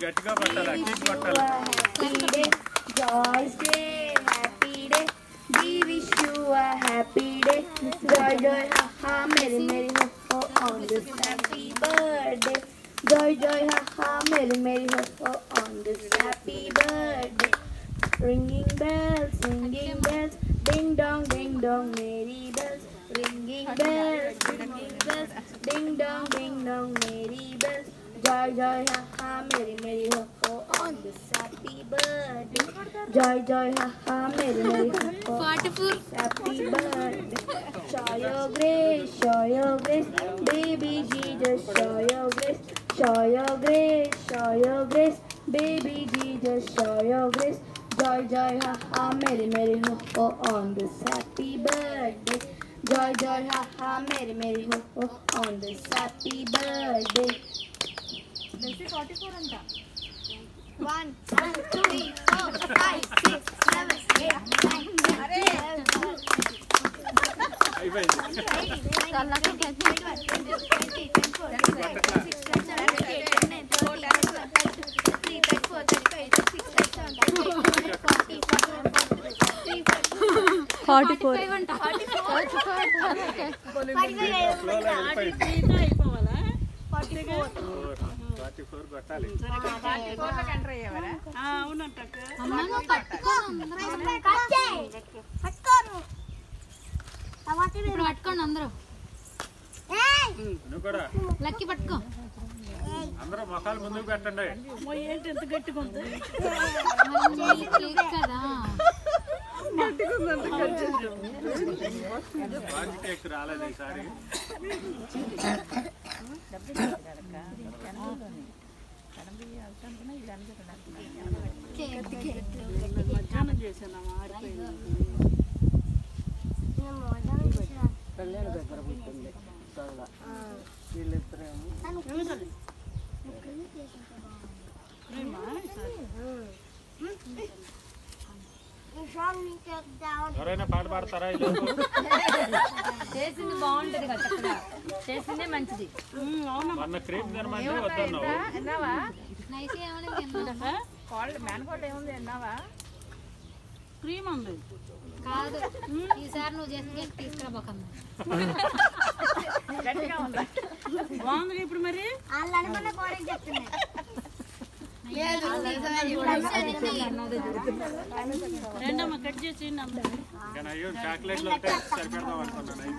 గట్టిగా కొట్టాలి happy day, Joy's day, happy day. We wish you a happy day. Joy, joy, ha ha, merry, merry, ho ho on this happy birthday. Joy, joy, ha ha, merry, merry, ho ho on this happy birthday. Ringing bells, ding dong, merry bells. Ringing bells, ding dong, merry bells. Joy, joy, ha ha, merry, merry, ho ho on this happy birthday. Joy, joy, ha ha, merry, merry, ho ho on this happy birthday. Show your grace, baby Jesus, show your grace, baby Jesus, show your grace. Joy, joy, ha ha, merry, merry, ho ho on this happy birthday. Joy, joy, ha ha, merry, merry, ho ho on this happy birthday. 44 అంట 1 2 3 4 5 6 7 8 9 పట్టుకోండి అందరూ lucky పట్టుకో అందరూ మొఖాలు ముందుకు పెట్టండి ఏంటి ఎంత గట్టిగా ఉంది కదా కేక్ రాలేదు ఈసారి మధ్యాహ్నం చేసాను కళ్యాణ దగ్గర పుట్టింది వీళ్ళిద్దరేమో ఎవరైనా పాట పాడతారా చేసింది బాగుంటది కదా చక్కగా చేసిందే మంచిది మొన్న క్రీమ్ తినమంటే వద్దన్నావు నైస్ ఏమన్నా మేనకోట ఏముంది అన్నావా క్రీమ్ ఉంది కాదు ఈసారి నువ్వు చేసిన కేక్ తీసుకురాబోకమ్మా బాగుంది ఇప్పుడు మరి రెండమ్మ కట్ చేసి చాక్లెట్లు అంటే సరిపెడదాం అనుకున్నాను